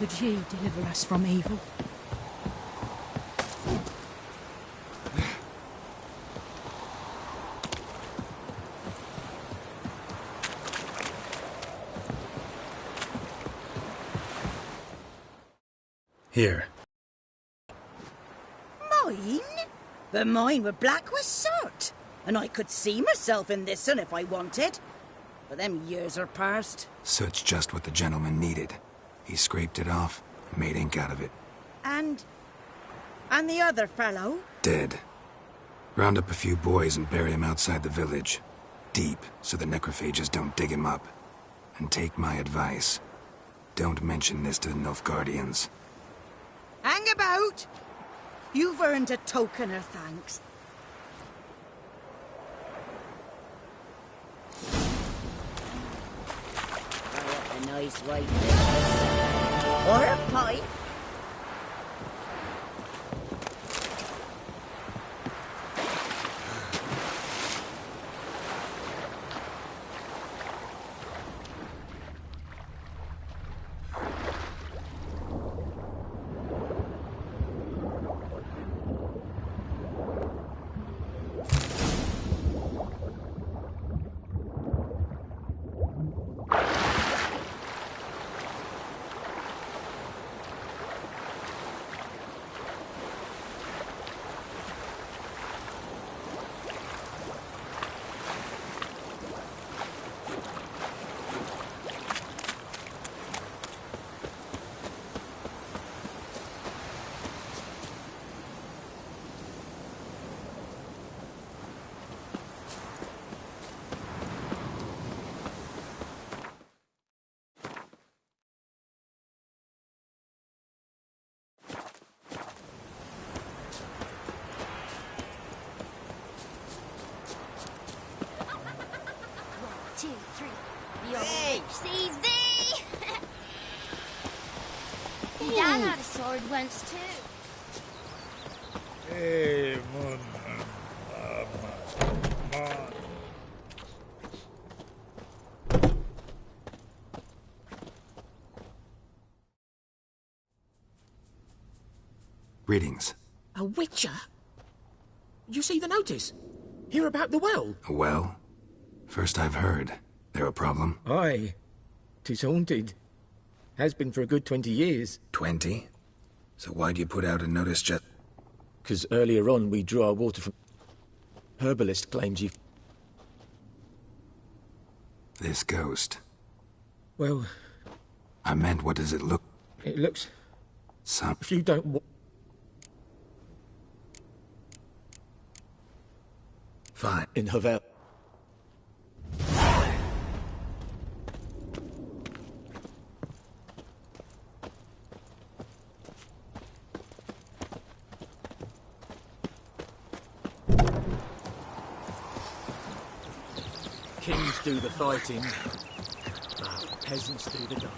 could ye deliver us from evil? Here. Mine? But mine were black with soot, and I could see myself in this one if I wanted. But them years are past. Soot's just what the gentleman needed. He scraped it off, made ink out of it. And the other fellow? Dead. Round up a few boys and bury him outside the village. Deep, so the necrophages don't dig him up. And take my advice. Don't mention this to the Nilfgaardians. Hang about! You've earned a token of thanks. Oh, what a nice white dress. Or a pipe. Dad had a sword once too. Hey, man. Greetings. A witcher? You see the notice? Hear about the well? A well? First I've heard. There a problem? Aye. 'Tis haunted. Has been for a good 20 years. 20? So why'd you put out a notice just... 'Cause earlier on we drew our water from... Herbalist claims you... This ghost. Well... I meant, what does it look... It looks... Some... If you don't... Fine. In Havel. Kings do the fighting, but peasants do the dying.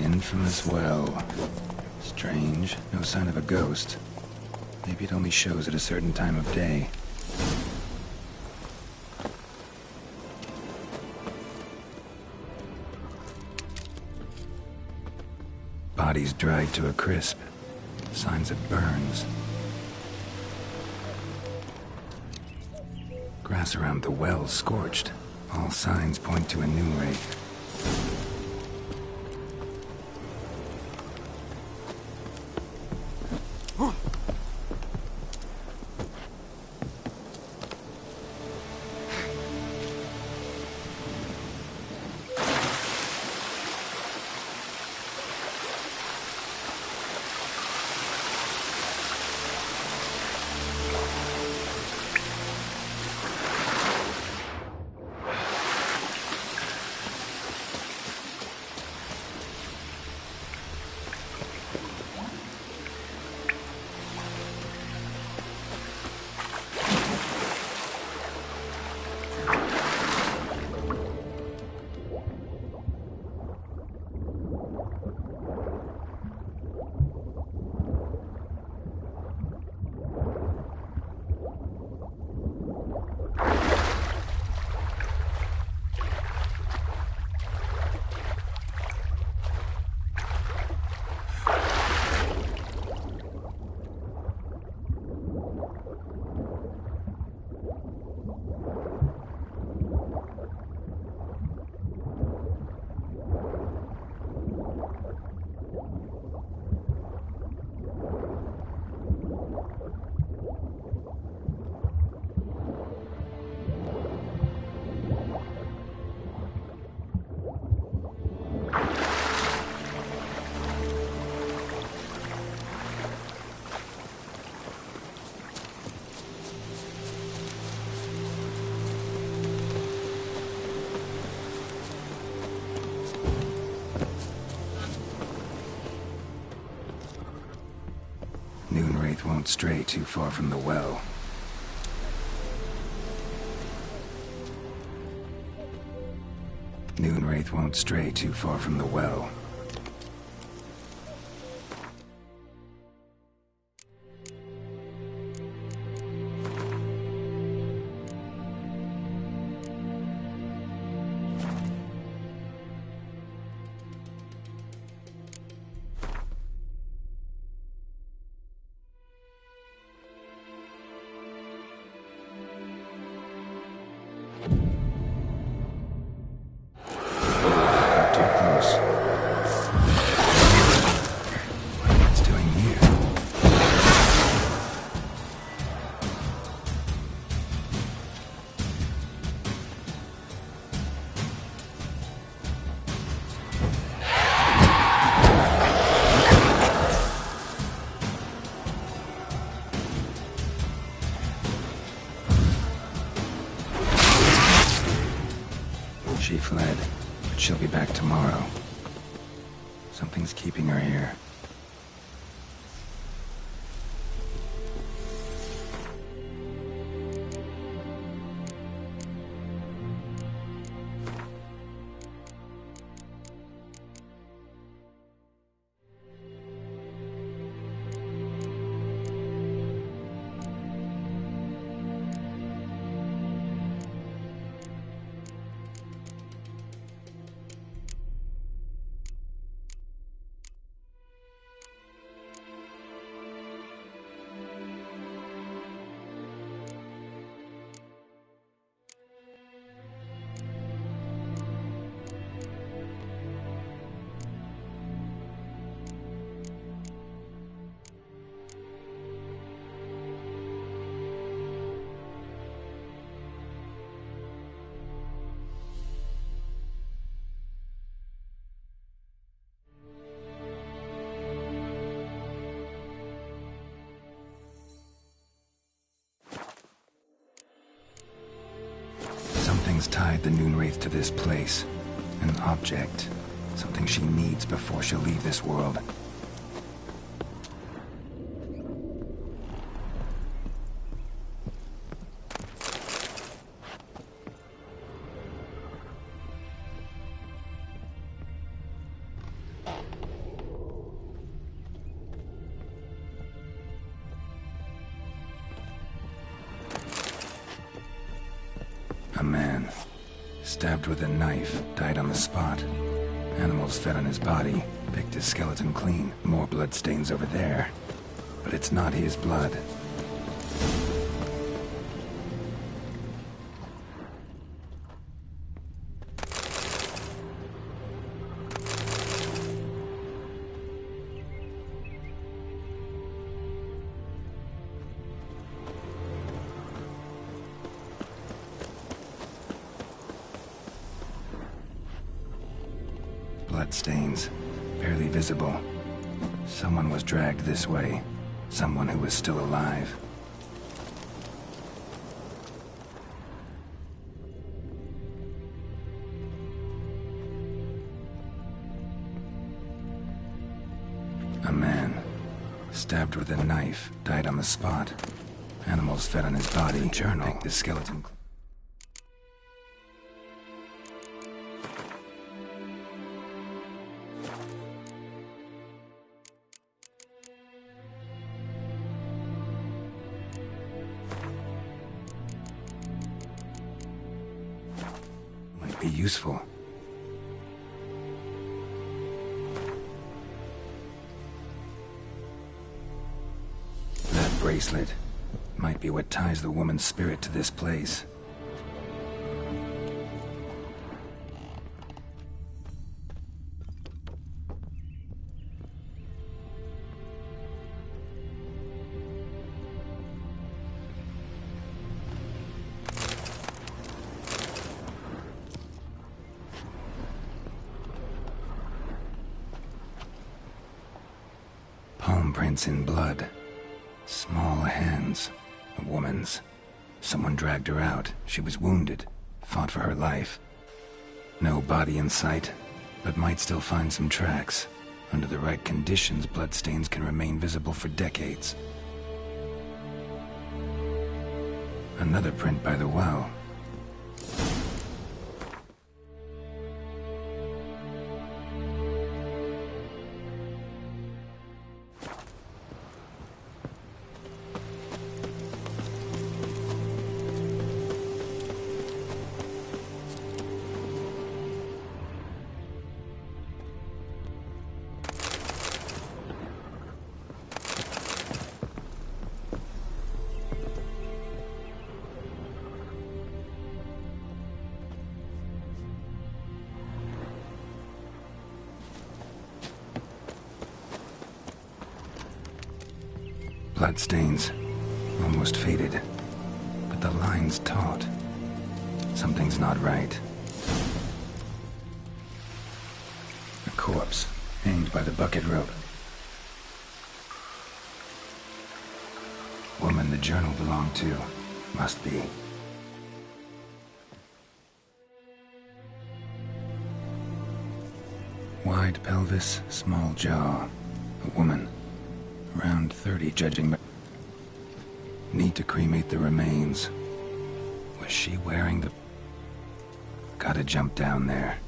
Infamous well. Strange. No sign of a ghost. Maybe it only shows at a certain time of day. Bodies dried to a crisp. Signs of burns. Grass around the well scorched. All signs point to a new wraith. Noonwraith won't stray too far from the well. Noonwraith won't stray too far from the well. She fled, but she'll be back tomorrow. Something's keeping her here. Something's tied the Noonwraith to this place. An object. Something she needs before she'll leave this world. A man, stabbed with a knife, died on the spot. Animals fed on his body, picked his skeleton clean. More bloodstains over there. But it's not his blood. Bloodstains, barely visible. Someone was dragged this way. Someone who was still alive. A man, stabbed with a knife, died on the spot. Animals fed on his body, picked his skeleton. Be useful. That bracelet might be what ties the woman's spirit to this place. Palm prints in blood. Small hands. A woman's. Someone dragged her out. She was wounded. Fought for her life. No body in sight, but might still find some tracks. Under the right conditions, bloodstains can remain visible for decades. Another print by the well. Blood stains, almost faded, but the line's taut. Something's not right. A corpse, hanged by the bucket rope. Woman the journal belonged to, must be. Wide pelvis, small jaw. A woman. Around 30, judging by... Need to cremate the remains. Was she wearing the... Gotta jump down there.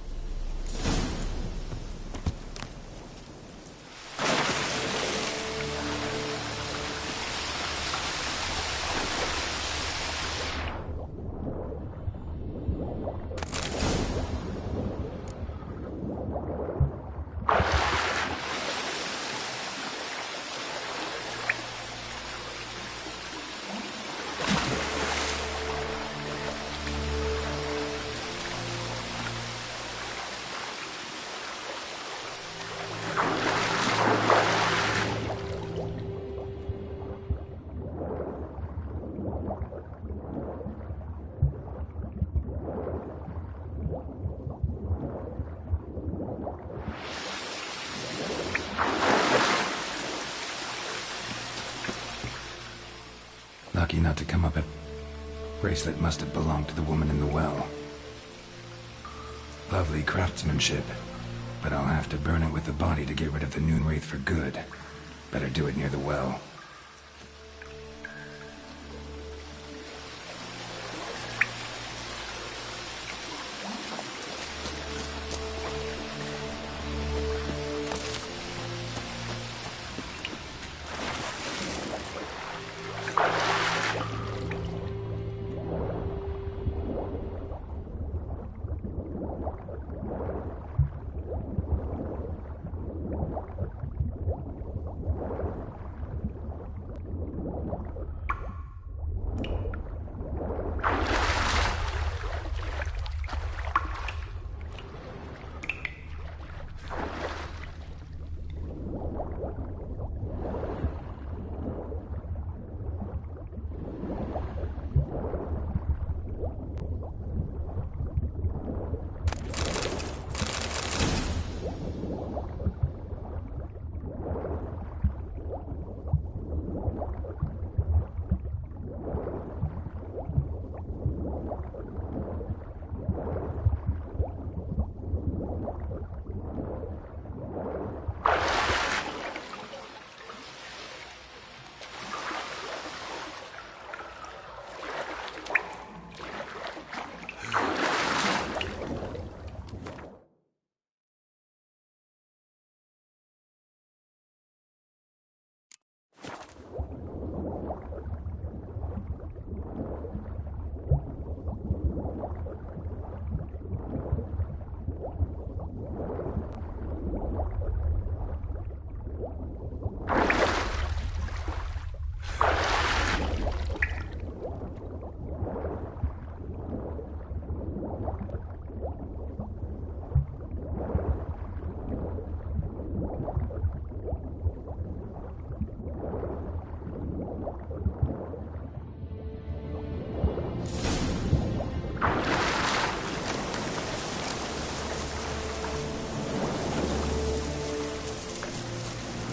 Lucky not to come up at... Bracelet must have belonged to the woman in the well. Lovely craftsmanship, but I'll have to burn it with the body to get rid of the Noon Wraith for good. Better do it near the well.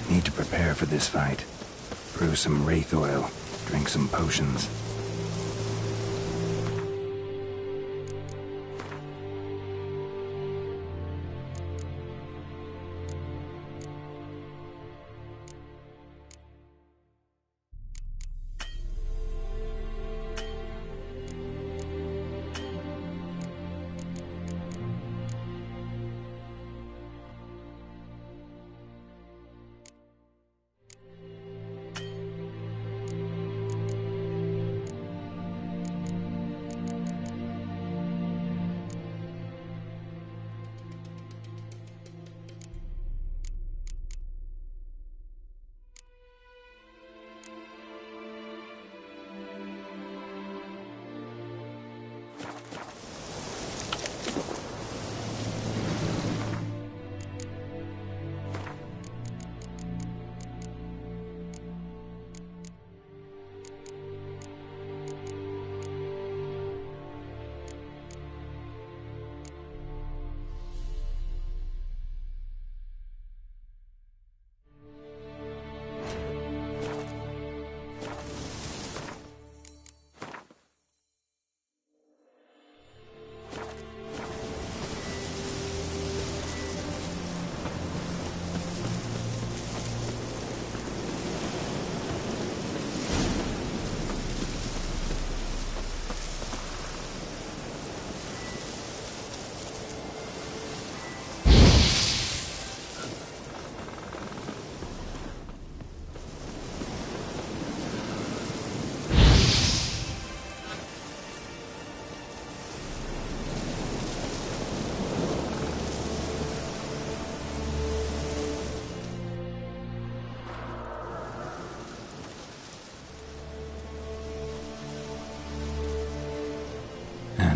Need to prepare for this fight. Brew some wraith oil, drink some potions.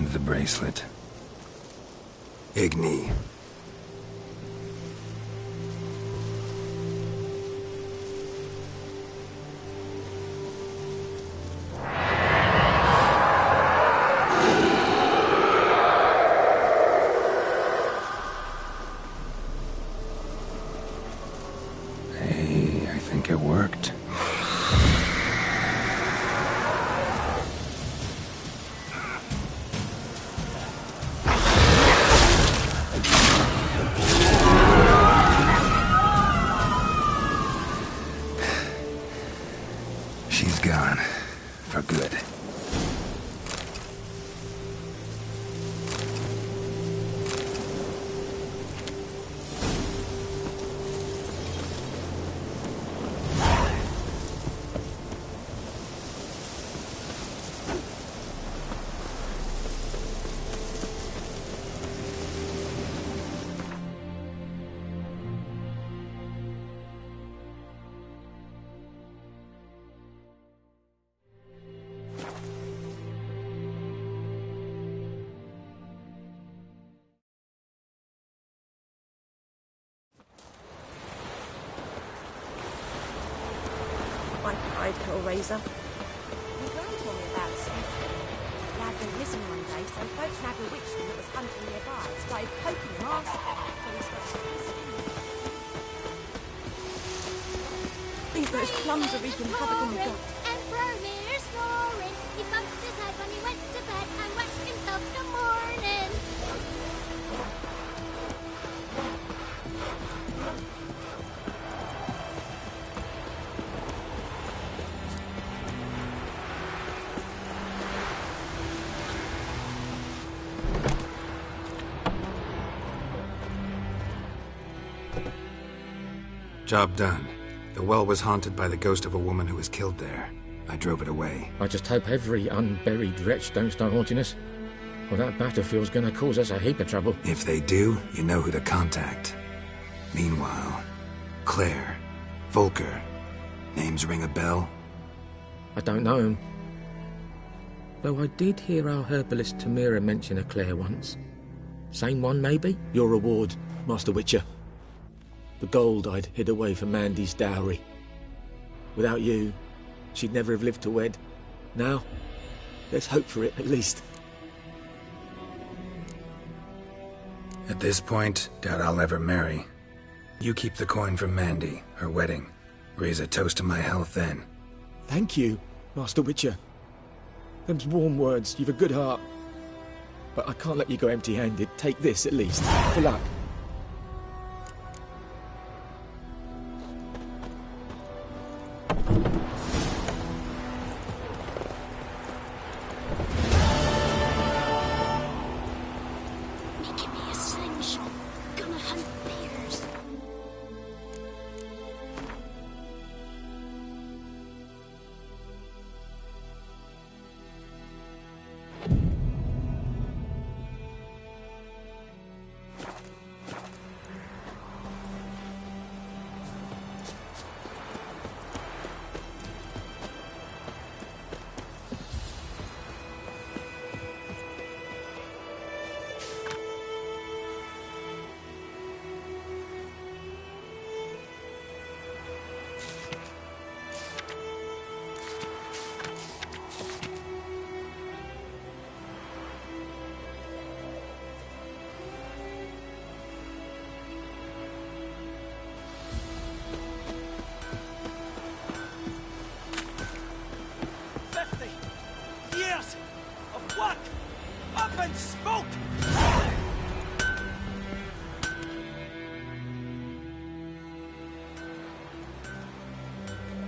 find the bracelet. Igni. Hey, I think it worked. She's gone. For good. I'd Hellraiser. My gran told me about something. Dad went missing one day, so folks nabbed a witchman that was hunting nearby. Started poking him arse so he started whistling. These those plums are wreaking havoc in the gut. And Vermeer snoring. He bumped his head when he went to bed and washed himself in the morning. Job done. The well was haunted by the ghost of a woman who was killed there. I drove it away. I just hope every unburied wretch don't start haunting us. Well, that battlefield's gonna cause us a heap of trouble. If they do, you know who to contact. Meanwhile, Claire, Volker. Names ring a bell? I don't know him. Though I did hear our herbalist Tamira mention a Claire once. Same one, maybe? Your reward, Master Witcher. The gold I'd hid away for Mandy's dowry. Without you, she'd never have lived to wed. Now, let's hope for it, at least. At this point, doubt I'll ever marry. You keep the coin from Mandy, her wedding. Raise a toast to my health then. Thank you, Master Witcher. Them's warm words, you've a good heart. But I can't let you go empty-handed. Take this, at least, for luck. Making me a slingshot. Gonna hunt bears.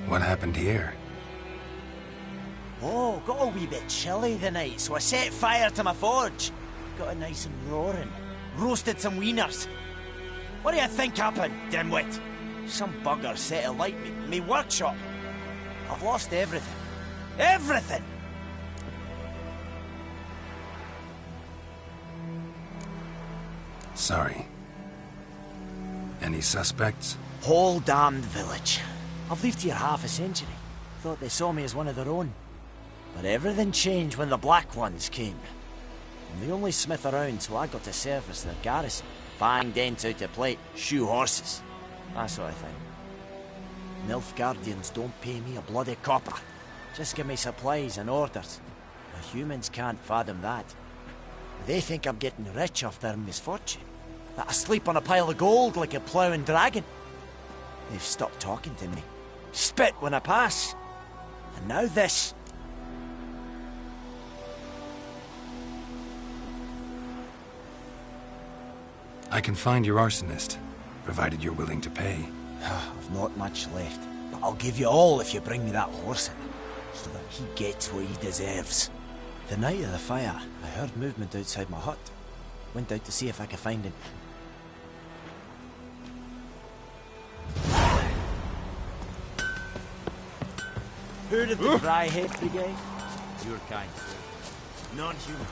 What happened here? Oh, got a wee bit chilly the night, so I set fire to my forge. Got it nice and roaring. Roasted some wieners. What do you think happened, dimwit? Some bugger set alight me workshop. I've lost everything. Everything! Sorry. Any suspects? Whole damned village. I've lived here half a century. Thought they saw me as one of their own. But everything changed when the Black Ones came. I'm the only smith around, so I got to service their garrison. Bang dents out of plate, shoe horses. That sort of thing. Nilfgaardians don't pay me a bloody copper. Just give me supplies and orders. The humans can't fathom that. They think I'm getting rich off their misfortune. That I sleep on a pile of gold like a ploughing dragon. They've stopped talking to me. Spit when I pass. And now this. I can find your arsonist, provided you're willing to pay. I've not much left, but I'll give you all if you bring me that horse in, so that he gets what he deserves. The night of the fire, I heard movement outside my hut. Went out to see if I could find him. Who did the Dryhead Brigade? Your kind, sir. Non-humans.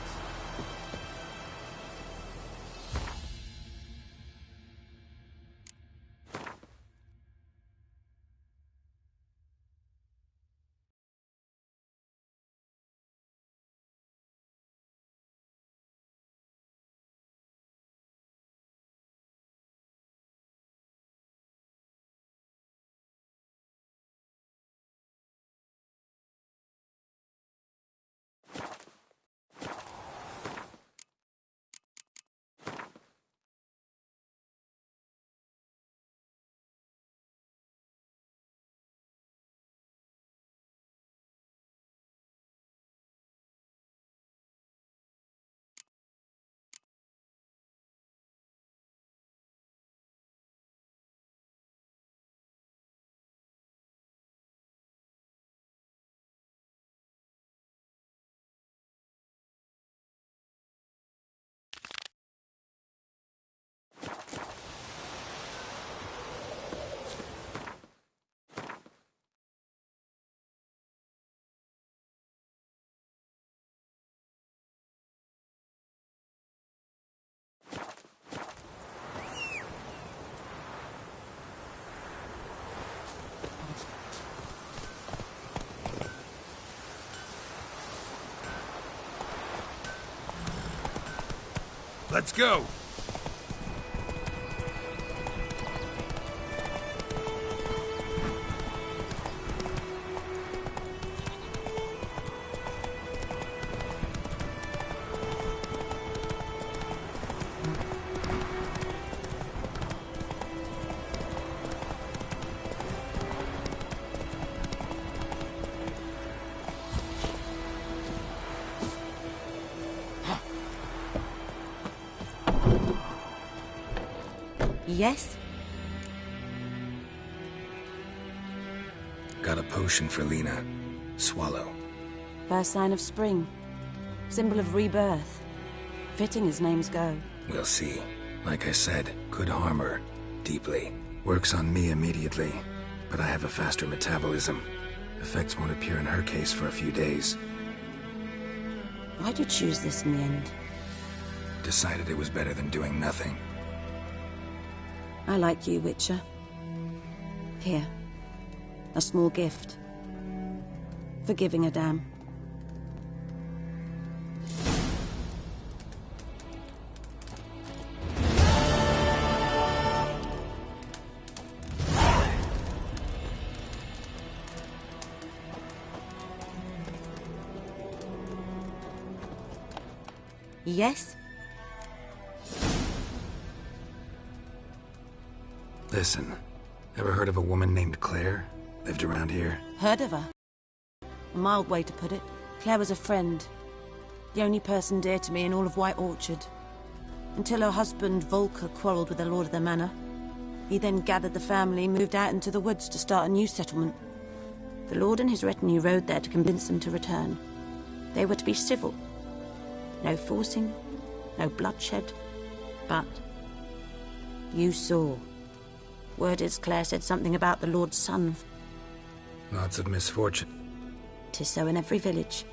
Let's go! Yes? Got a potion for Lena. Swallow. First sign of spring. Symbol of rebirth. Fitting as names go. We'll see. Like I said, could harm her. Deeply. Works on me immediately. But I have a faster metabolism. Effects won't appear in her case for a few days. Why'd you choose this in the end? Decided it was better than doing nothing. I like you, Witcher. Here. A small gift. For giving a damn. Yes? Listen, ever heard of a woman named Claire? Lived around here? Heard of her? A mild way to put it. Claire was a friend. The only person dear to me in all of White Orchard. Until her husband, Volker, quarreled with the lord of the manor. He then gathered the family and moved out into the woods to start a new settlement. The lord and his retinue rode there to convince them to return. They were to be civil. No forcing, no bloodshed. But you saw. Word is Claire said something about the lord's son. Lots of misfortune. 'Tis so in every village.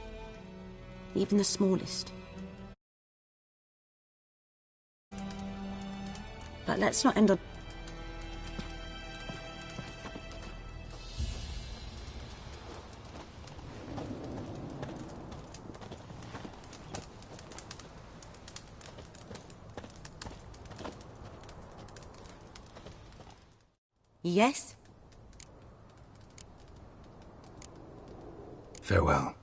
Even the smallest. But let's not end on... Yes? Farewell.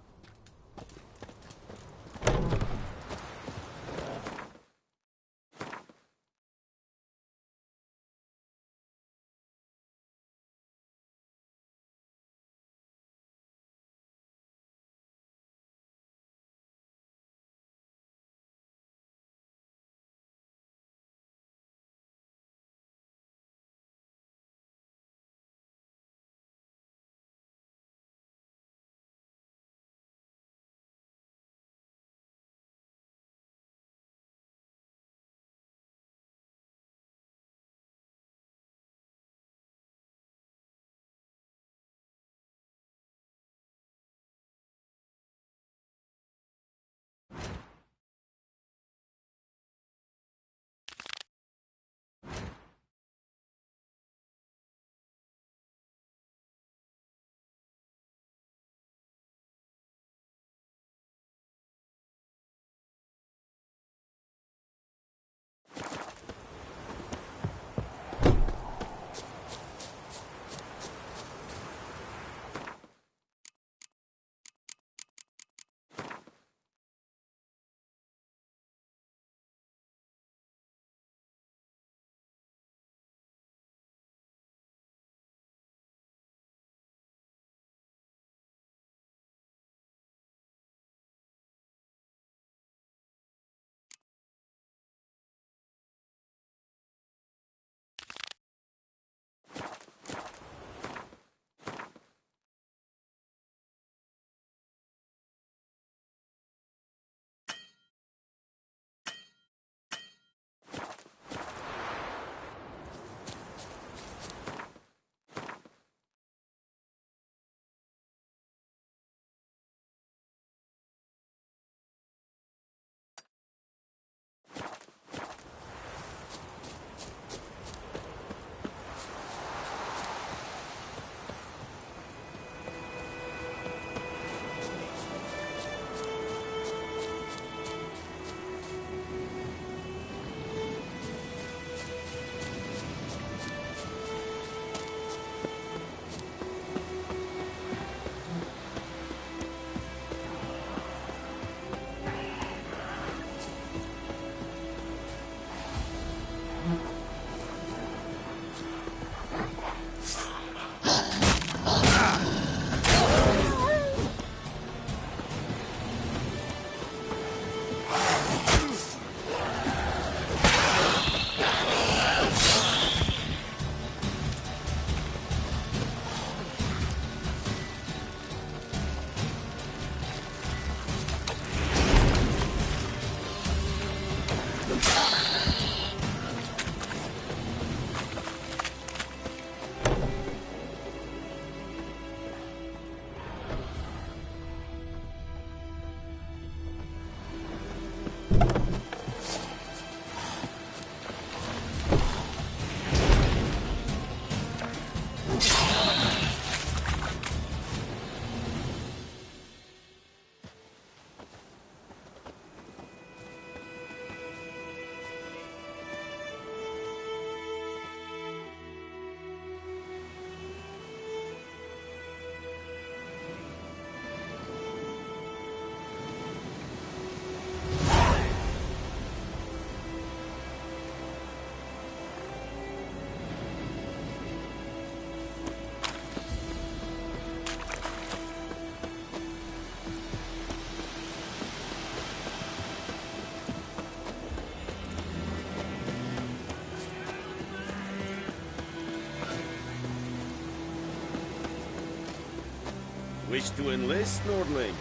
Wish to enlist, Nordling?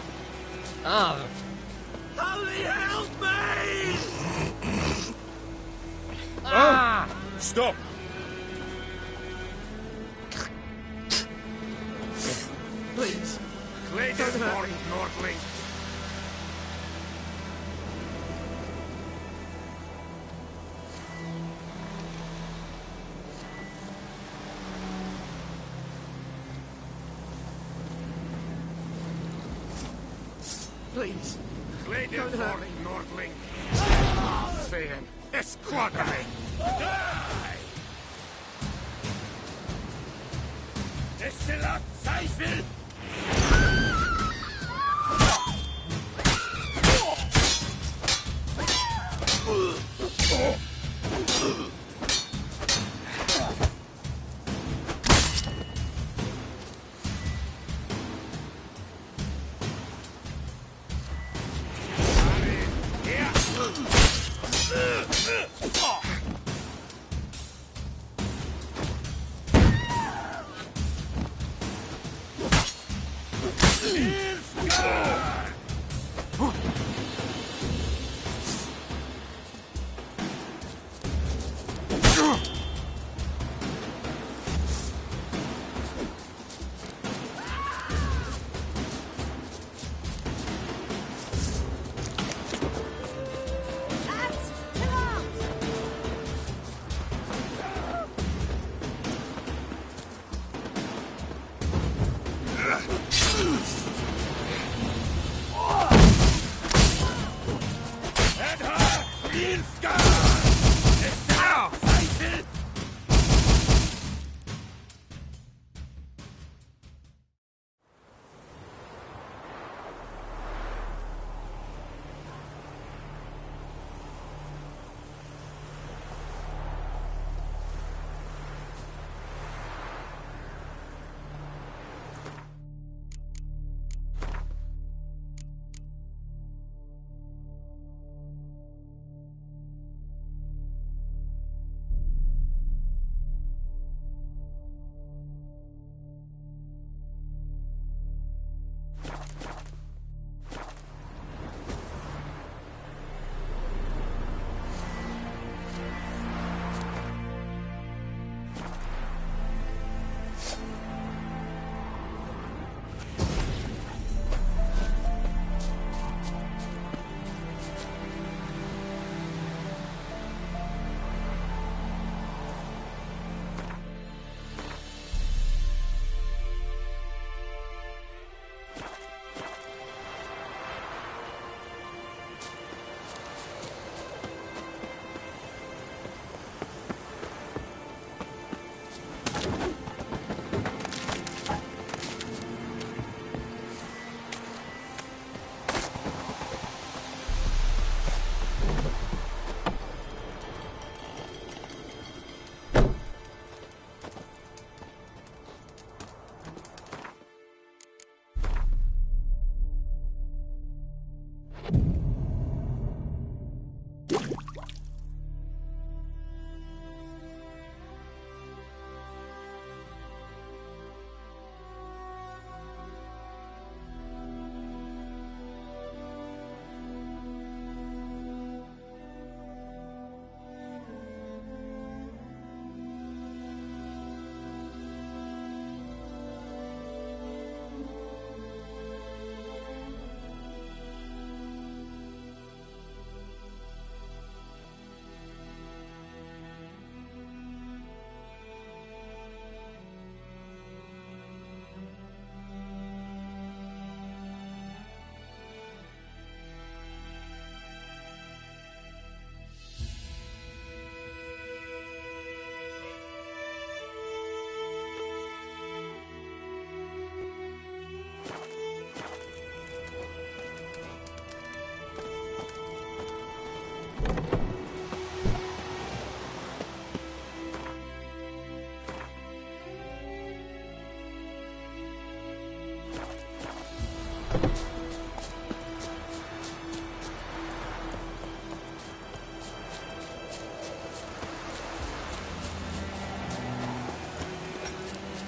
Ah! Holy help me! Ah! Stop! Please. Clayton, Nordling. Please. Clayton, Nordling. Fan, Esquadre. Die! Silla Zweifel!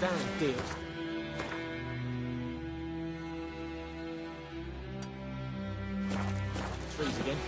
Damn deal. Freeze again.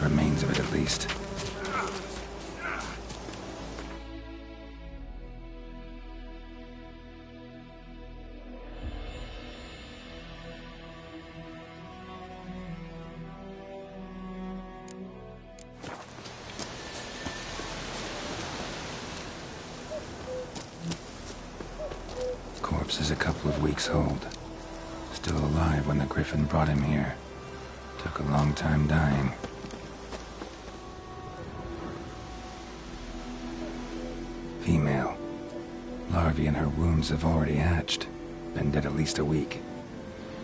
remains of it at least. Corpse is a couple of weeks old. Still alive when the Griffin brought him here. Took a long time dying. Female. Larvae in her wombs have already hatched. Been dead at least a week.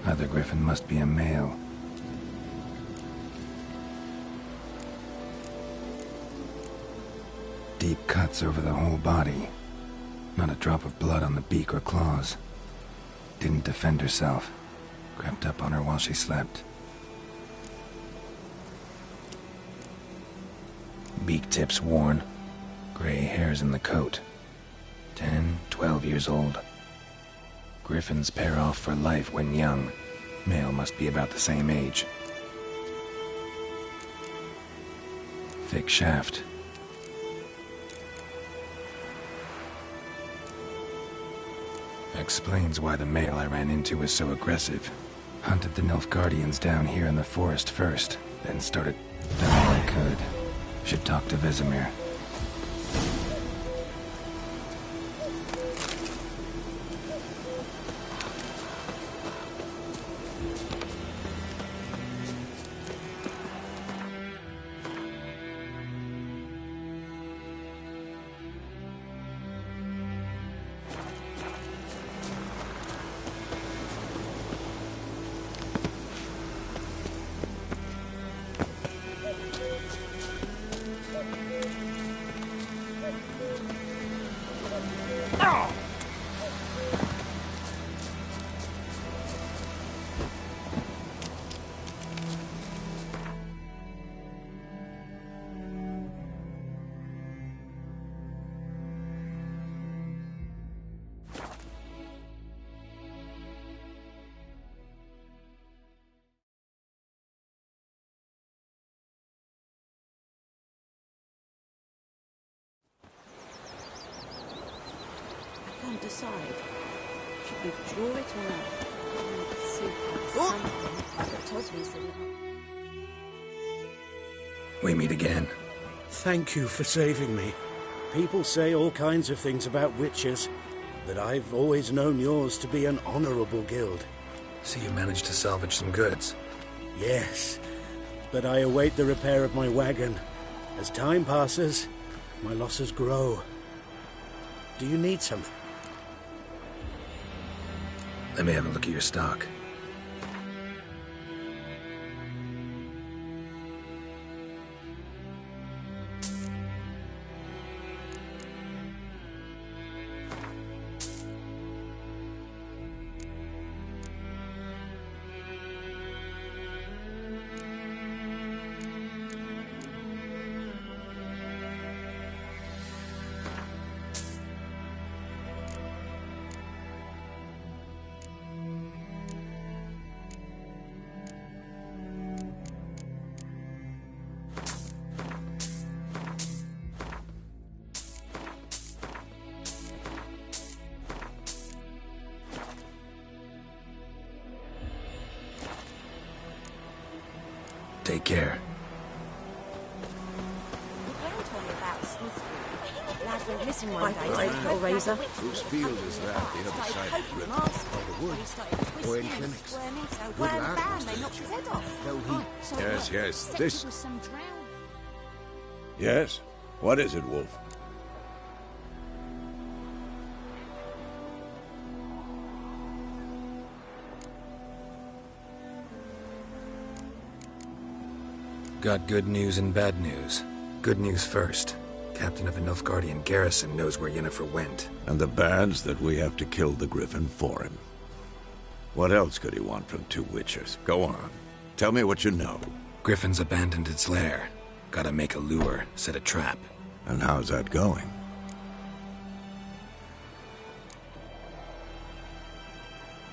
Other Griffin must be a male. Deep cuts over the whole body. Not a drop of blood on the beak or claws. Didn't defend herself. Crept up on her while she slept. Beak tips worn. Gray hairs in the coat. 10, 12 years old. Griffins pair off for life when young. Male must be about the same age. Thick shaft. Explains why the male I ran into was so aggressive. Hunted the Nilfgaardians down here in the forest first, then started done all I could. Should talk to Vesemir. Can't decide. Should we draw it or not? Something that Tosmi said it. We meet again. Thank you for saving me. People say all kinds of things about witches, but I've always known yours to be an honorable guild. So you managed to salvage some goods? Yes, but I await the repair of my wagon. As time passes, my losses grow. Do you need something? Let me have a look at your stock. Take care. Razor. Whose field is that the other side of the river? By the wood? Or in clinics? Good lad, Yes, this... Yes? What is it, Wolf? Got good news and bad news. Good news first. Captain of a Nilfgaardian garrison knows where Yennefer went. And the bad's that we have to kill the Griffin for him. What else could he want from two witches? Go on. Tell me what you know. Griffin's abandoned its lair. Gotta make a lure, set a trap. And how's that going?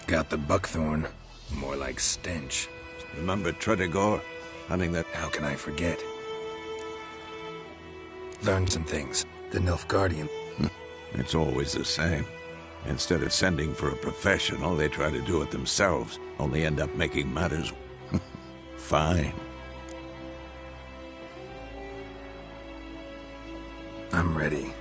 Got the buckthorn. More like stench. Remember Tredigor? Hunting that... How can I forget? Learned some things. The Nilfgaardian. It's always the same. Instead of sending for a professional, they try to do it themselves, only end up making matters fine. I'm ready.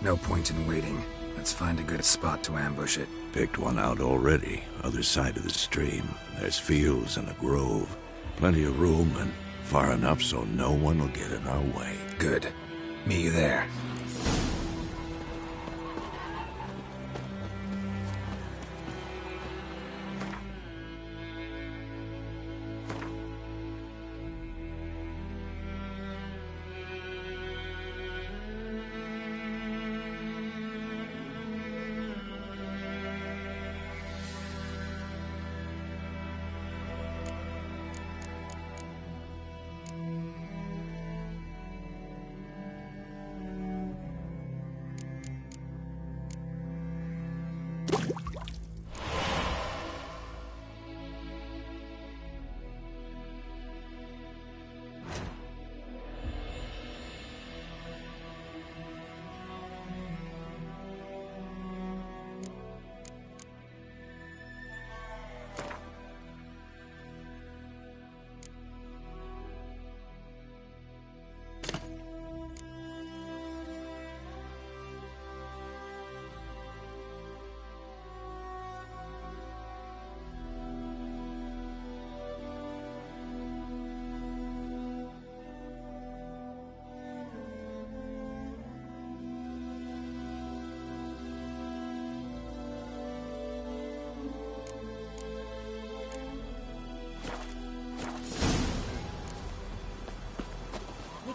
No point in waiting. Let's find a good spot to ambush it. Picked one out already, other side of the stream. There's fields and a grove. Plenty of room and far enough so no one will get in our way. Good. Meet you there.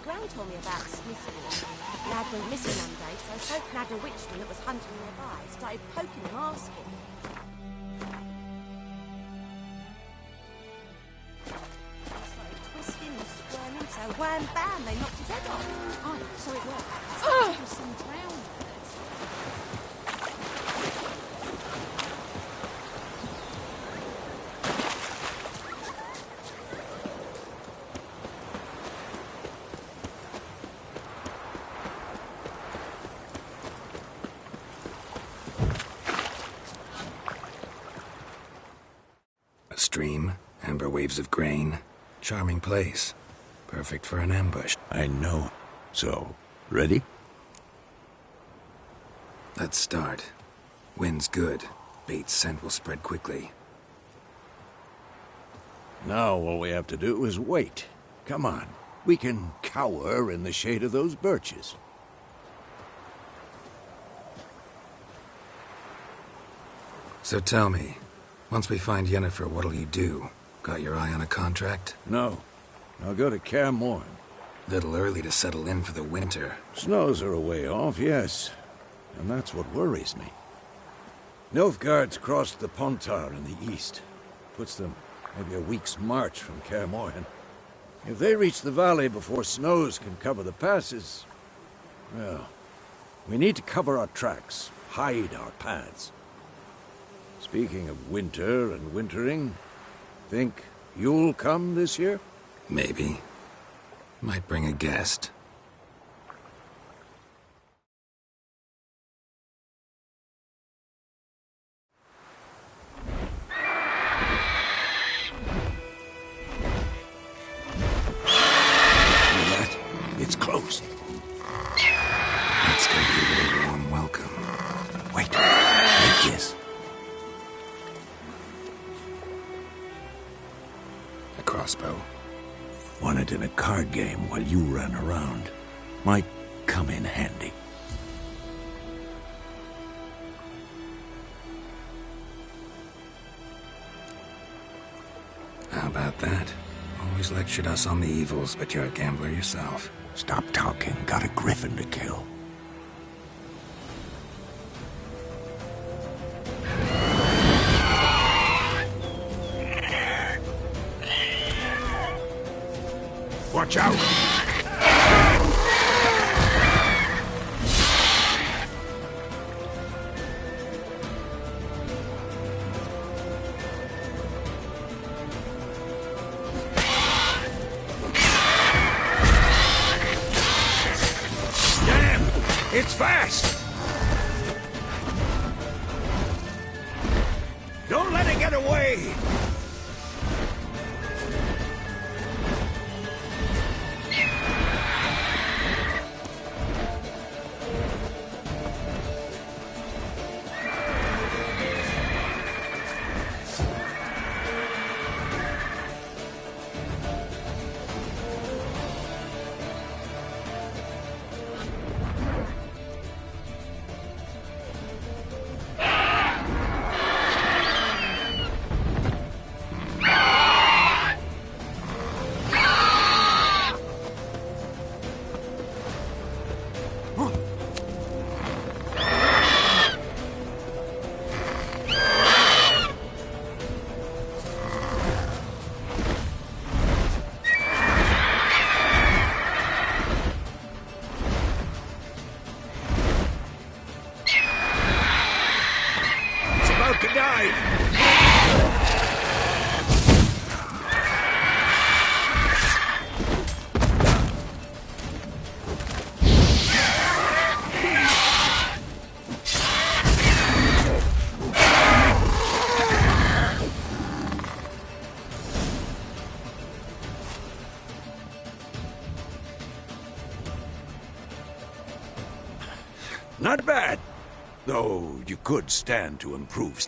Gran told me about Smithsville. Lad went missing one day, so folk nagged a witchman that was hunting nearby. Started poking him, asking. They started twisting and squirming, so wham bam, they knocked his head off. Oh, so it was. It was some drowned. Stream, amber waves of grain. Charming place. Perfect for an ambush. I know. So, ready? Let's start. Wind's good. Bait's scent will spread quickly. Now all we have to do is wait. Come on. We can cower in the shade of those birches. So tell me, once we find Yennefer, what'll you do? Got your eye on a contract? No. I'll go to Kaer Morhen. Little early to settle in for the winter. Snows are a way off, yes. And that's what worries me. Nilfgaard's crossed the Pontar in the east. Puts them maybe a week's march from Kaer Morhen. If they reach the valley before snows can cover the passes, well, we need to cover our tracks, hide our paths. Speaking of winter and wintering, think you'll come this year? Maybe. Might bring a guest. It's close. Let's go give it a warm welcome. Wait. Make this. A crossbow. Won it in a card game while you ran around. Might come in handy. How about that? Always lectured us on the evils, but you're a gambler yourself. Stop talking. Got a griffin to kill. Watch out! away! Not bad. Though you could stand to improve.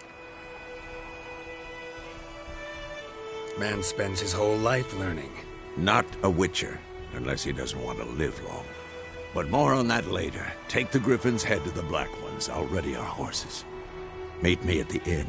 Man spends his whole life learning. Not a Witcher, unless he doesn't want to live long. But more on that later. Take the Griffin's head to the Black Ones. I'll ready our horses. Meet me at the inn.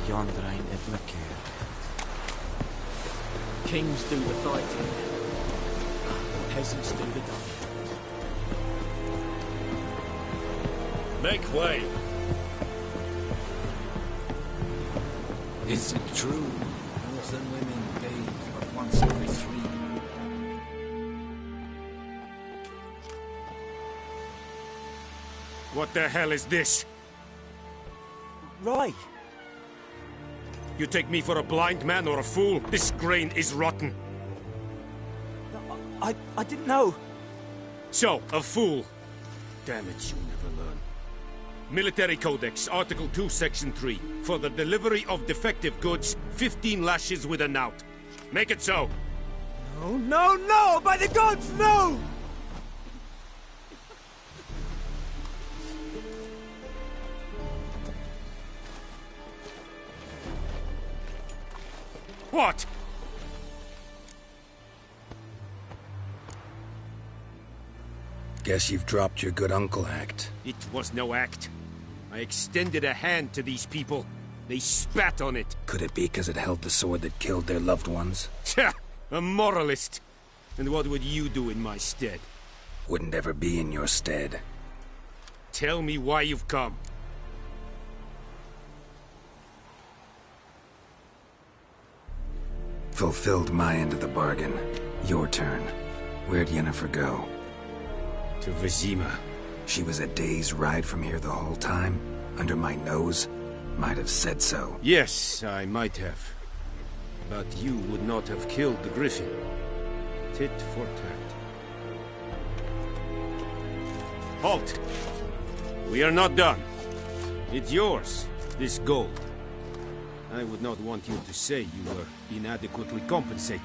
yonder ain't ever cared. Kings do the fighting. Peasants do the dying. Make way! Is it true? Northern women bathe but once every 3. What the hell is this? Roy! You take me for a blind man or a fool? This grain is rotten. I didn't know. So, a fool. Damn it, you'll never learn. Military Codex, Article 2, Section 3. For the delivery of defective goods, 15 lashes with a knout. Make it so. No, no, no! By the gods, no! What? Guess you've dropped your good uncle act. It was no act. I extended a hand to these people. They spat on it. Could it be because it held the sword that killed their loved ones? Tja! A moralist. And what would you do in my stead? Wouldn't ever be in your stead. Tell me why you've come. Fulfilled my end of the bargain. Your turn. Where'd Yennefer go? To Vizima. She was a day's ride from here the whole time? Under my nose? Might have said so. Yes, I might have. But you would not have killed the Griffin. Tit for tat. Halt! We are not done. It's yours, this gold. I would not want you to say you were inadequately compensated.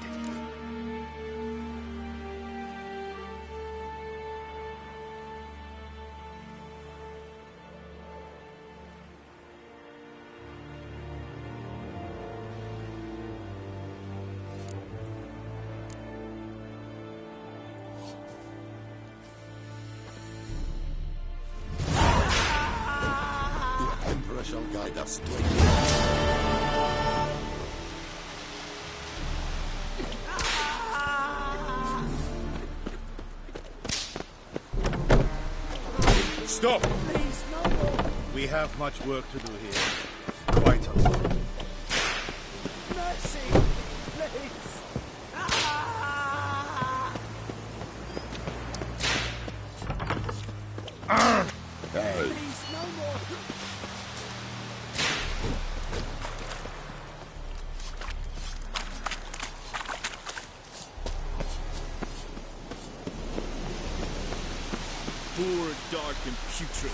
The Emperor shall guide us straight. Stop! Please, no more. We have much work to do here. Quite a lot. Mercy! Please! Hey. Please, no more! Poor, dark, and putrid.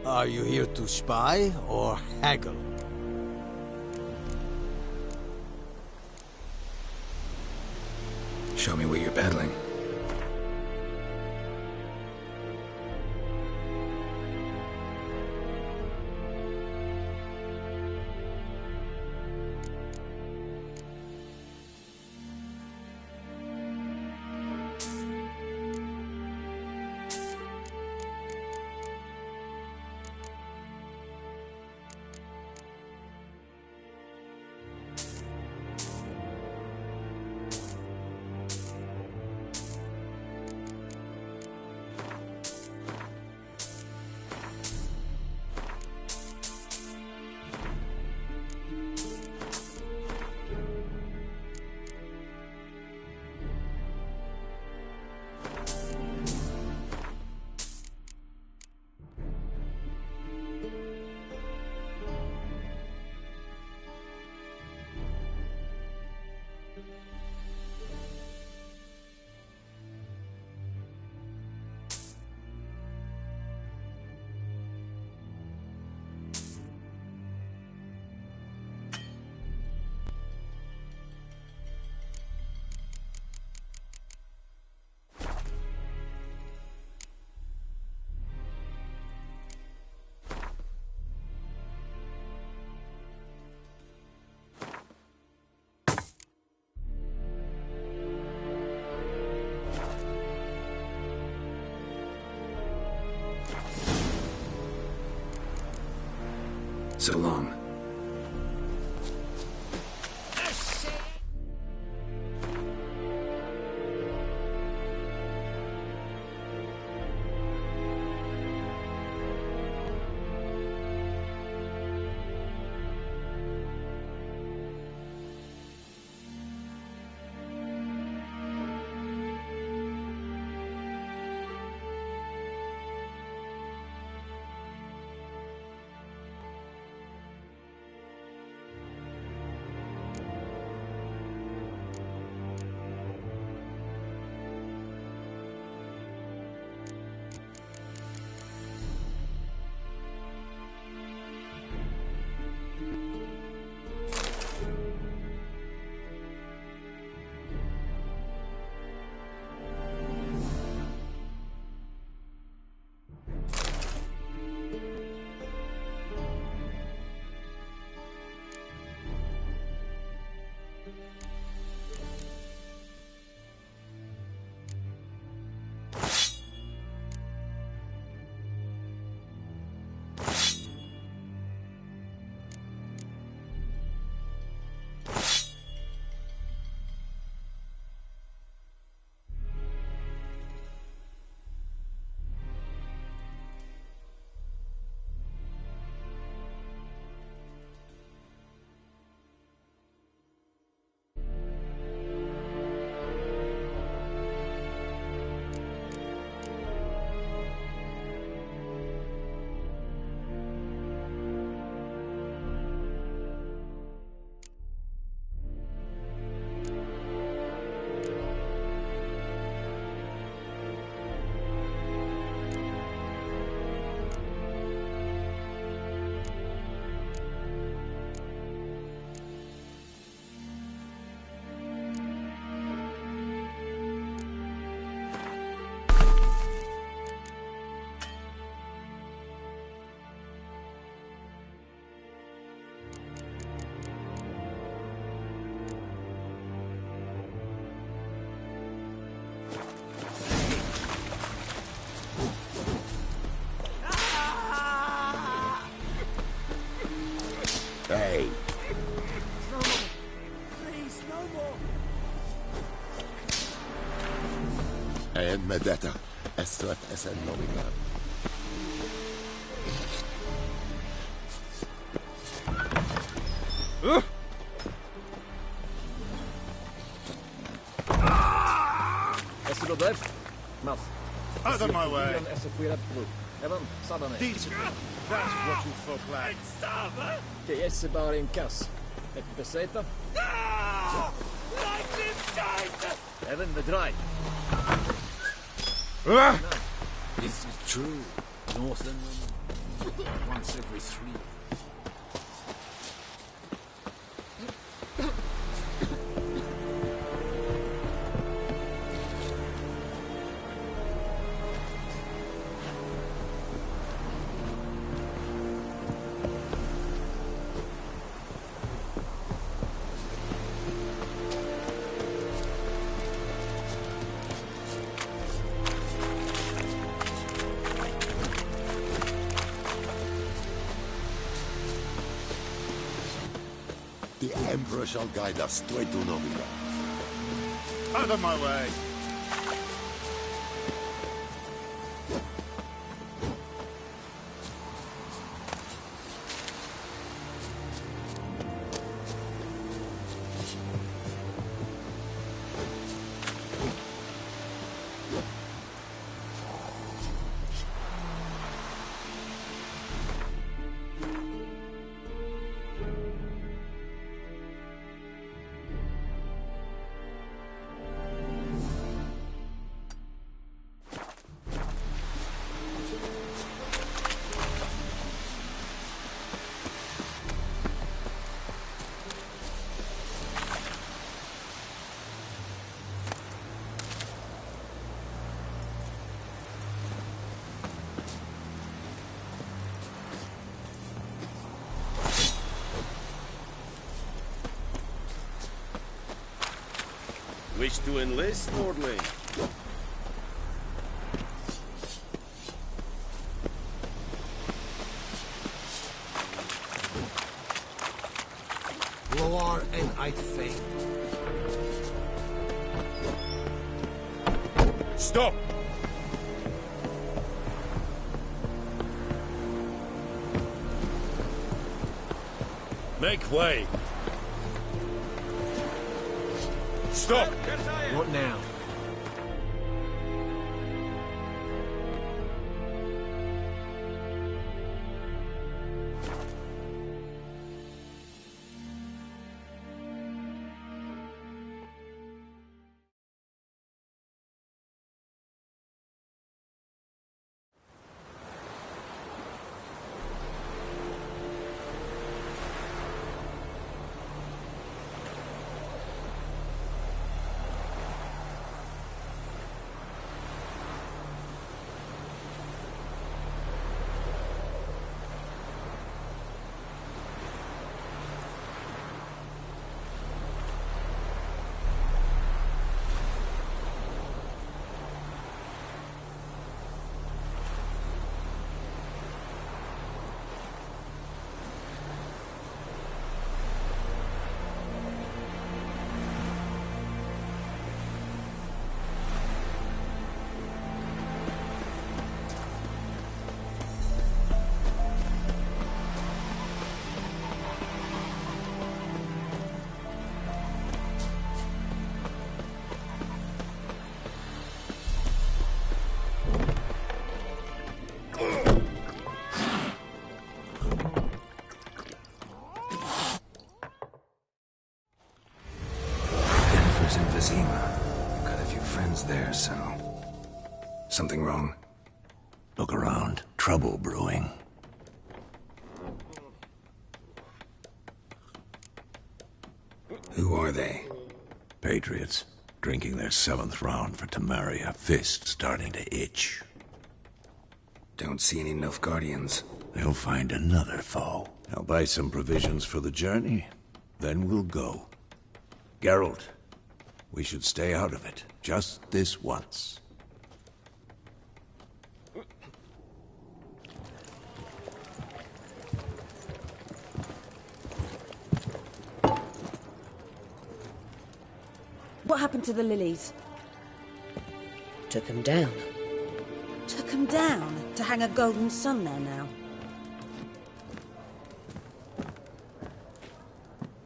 Are you here to spy or haggle? Show me where you're peddling. So long. Hey. No more. Please, no more. And Medetta, Estrat SN Novigrad. Out of my way. Dites, that's what you folk like. che esse bare in cas. Het beseta? Even the dry. Is it true? Northern once every 3. The Emperor shall guide us straight to Novigrad. Out of my way. Wish to enlist, Nordling? war and I'd faint. Stop! Make way! Stop! What now? In Vizima. Got a few friends there, so... Something wrong? Look around. Trouble brewing. Who are they? Patriots. Drinking their 7th round for Temeria. Fist starting to itch. Don't see any Nilfgaardians. They'll find another foe. I'll buy some provisions for the journey. Then we'll go. Geralt. We should stay out of it, just this once. What happened to the lilies? Took them down. Took them down? To hang a golden sun there now?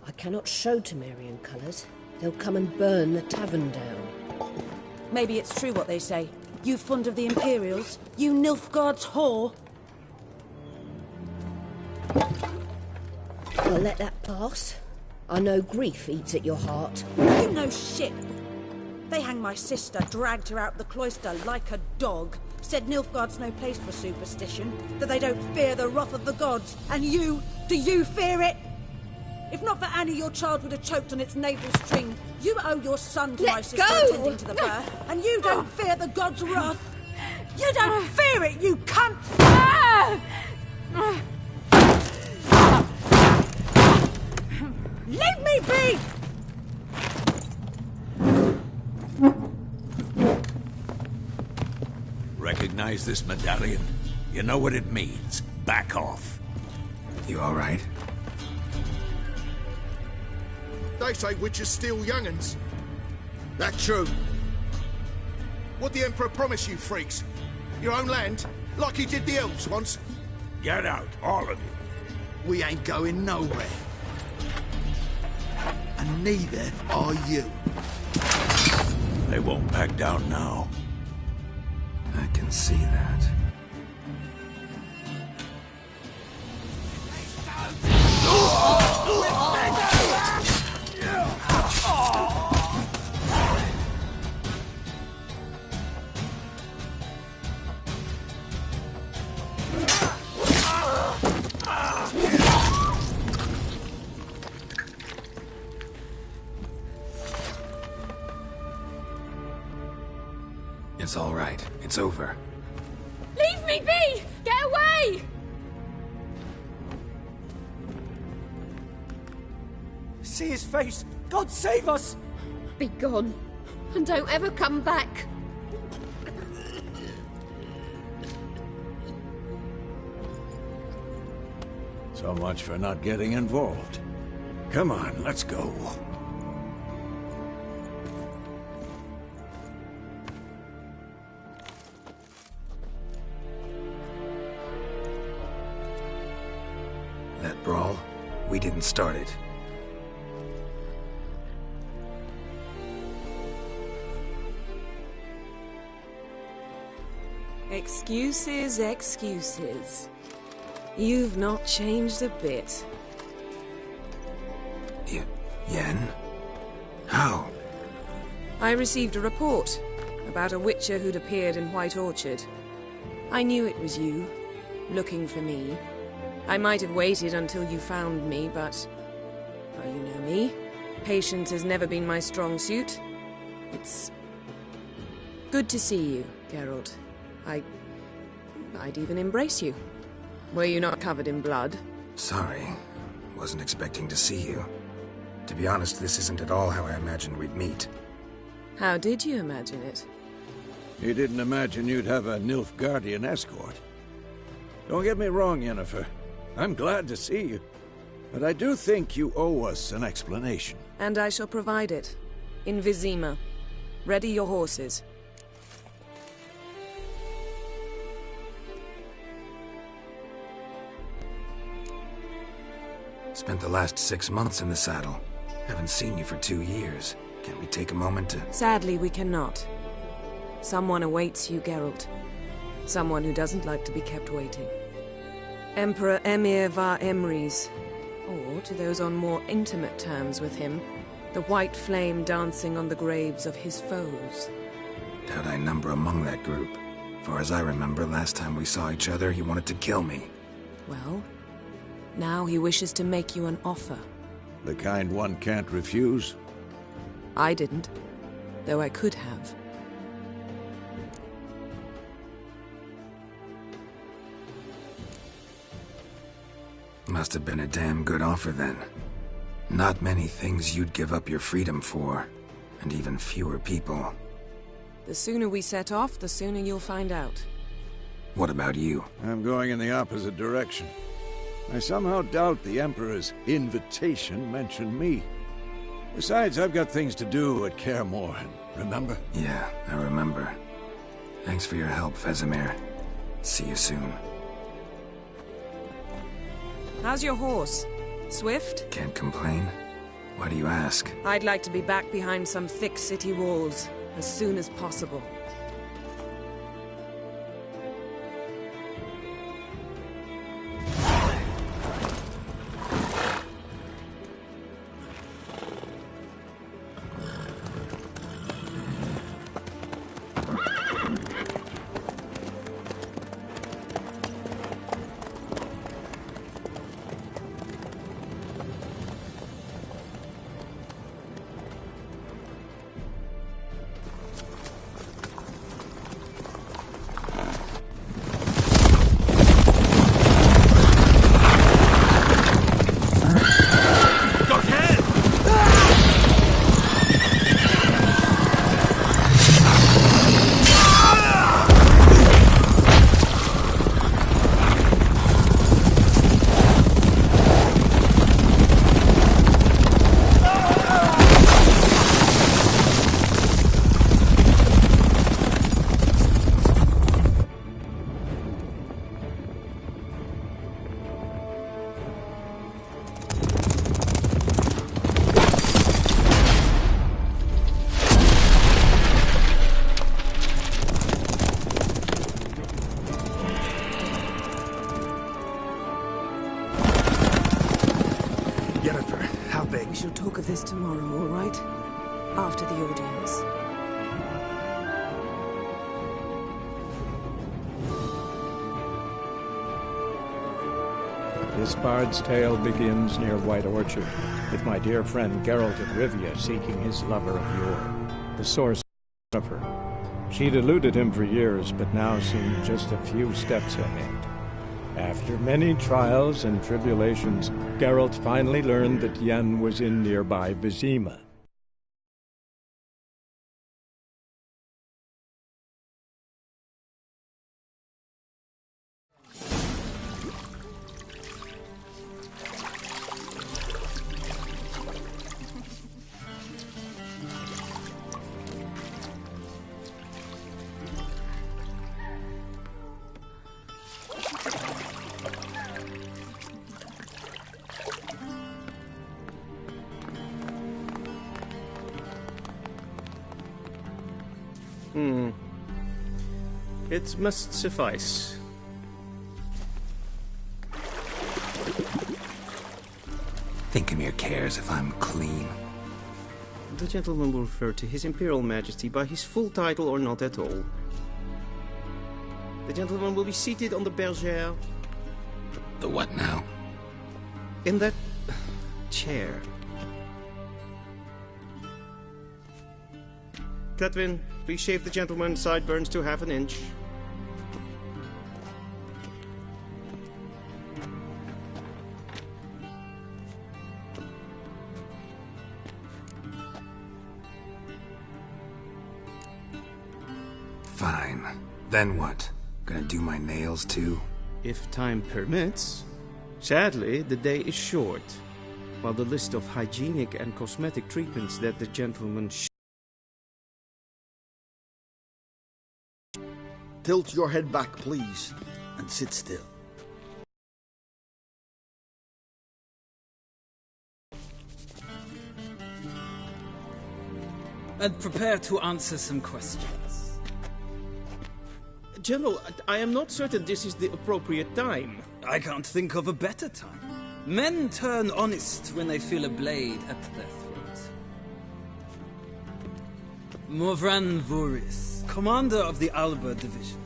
I cannot show Temerian colours. They'll come and burn the tavern down. Maybe it's true what they say. You fond of the Imperials? You Nilfgaard's whore? I'll let that pass. I know grief eats at your heart. You know shit. They hanged my sister, dragged her out the cloister like a dog. Said Nilfgaard's no place for superstition, that they don't fear the wrath of the gods. And you, do you fear it? If not for Annie, your child would have choked on its navel string. You owe your son to my sister attending to the birth, and you don't fear the god's wrath. You don't fear it, you cunt! Leave me be! Recognize this medallion? You know what it means. Back off. You all right? They say witches steal young'uns. That true? What'd the Emperor promise you, freaks? Your own land? Like he did the elves once? Get out, all of you. We ain't going nowhere. And neither are you. They won't back down now. I can see that. It's all right. It's over. Leave me be! Get away! See his face! God save us! Be gone. And don't ever come back. So much for not getting involved. Come on, let's go. That brawl, we didn't start it. Excuses, excuses. You've not changed a bit. Yen? How? I received a report about a witcher who'd appeared in White Orchard. I knew it was you, looking for me. I might have waited until you found me, but... well, you know me. Patience has never been my strong suit. It's... good to see you, Geralt. I'd even embrace you. Were you not covered in blood? Sorry. Wasn't expecting to see you. To be honest, this isn't at all how I imagined we'd meet. How did you imagine it? You didn't imagine you'd have a Nilfgaardian escort. Don't get me wrong, Yennefer. I'm glad to see you. But I do think you owe us an explanation. And I shall provide it. In Vizima. Ready your horses. Spent the last 6 months in the saddle. Haven't seen you for 2 years. Can't we take a moment to... Sadly, we cannot. Someone awaits you, Geralt. Someone who doesn't like to be kept waiting. Emperor Emir var Emreis. Or, to those on more intimate terms with him, the white flame dancing on the graves of his foes. Doubt I number among that group. Far as I remember, last time we saw each other, he wanted to kill me. Well, now he wishes to make you an offer. The kind one can't refuse? I didn't, though I could have. Must have been a damn good offer then. Not many things you'd give up your freedom for, and even fewer people. The sooner we set off, the sooner you'll find out. What about you? I'm going in the opposite direction. I somehow doubt the Emperor's invitation mentioned me. Besides, I've got things to do at Kaer Morhen, remember? Yeah, I remember. Thanks for your help, Vesemir. See you soon. How's your horse? Swift? Can't complain. Why do you ask? I'd like to be back behind some thick city walls as soon as possible. This tomorrow, all right? After the audience. This bard's tale begins near White Orchard, with my dear friend Geralt of Rivia seeking his lover of yore, the source of her. She'd eluded him for years, but now seemed just a few steps ahead. After many trials and tribulations, Geralt finally learned that Yen was in nearby Vizima. It must suffice. Thinkamere cares if I'm clean. The gentleman will refer to His Imperial Majesty by his full title or not at all. The gentleman will be seated on the bergère. The what now? In that chair. Cletwin, please shave the gentleman's sideburns to half an inch. Fine. Then what? Gonna do my nails too? If time permits. Sadly, the day is short, while the list of hygienic and cosmetic treatments that the gentleman Tilt your head back, please, and sit still. And prepare to answer some questions. General, I am not certain this is the appropriate time. I can't think of a better time. Men turn honest when they feel a blade at their throat. Morvran Voorhis, commander of the Alba Division.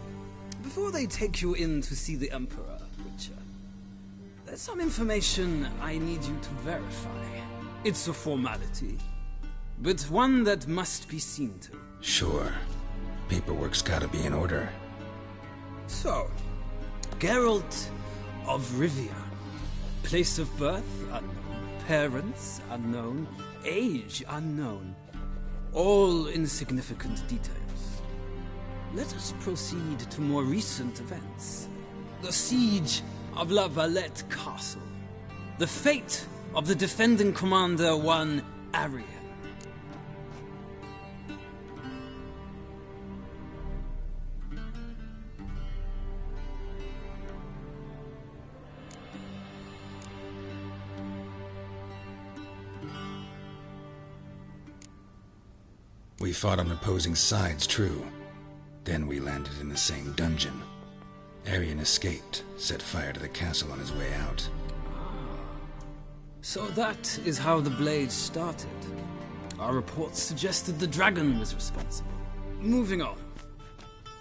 Before they take you in to see the Emperor, Witcher, there's some information I need you to verify. It's a formality, but one that must be seen to. Sure. Paperwork's gotta be in order. So, Geralt of Rivia. Place of birth unknown. Parents unknown. Age unknown. All insignificant details. Let us proceed to more recent events. The siege of La Valette Castle. The fate of the defending commander, one Arian. We fought on opposing sides, true. Then we landed in the same dungeon. Arian escaped, set fire to the castle on his way out. So that is how the blade started. Our reports suggested the dragon was responsible. Moving on.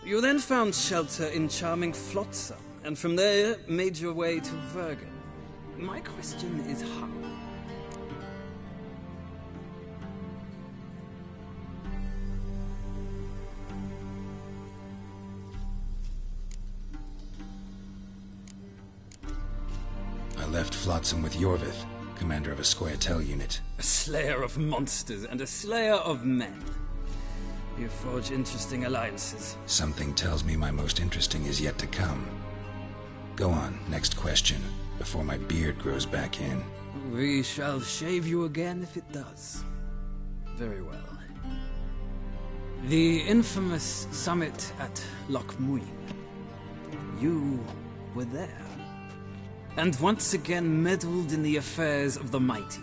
You then found shelter in charming Flotsam, and from there made your way to Vergen. My question is how? I left Flotsam with Yorvith, commander of a Scoia'tael unit. A slayer of monsters and a slayer of men. You forge interesting alliances. Something tells me my most interesting is yet to come. Go on, next question, before my beard grows back in. We shall shave you again if it does. Very well. The infamous summit at Loch Muin. You were there. And once again meddled in the affairs of the mighty.